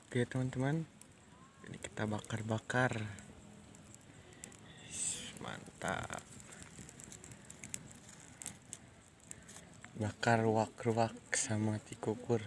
Oke teman-teman, ini kita bakar-bakar. Mantap. Bakar ruak-ruak sama tikukur.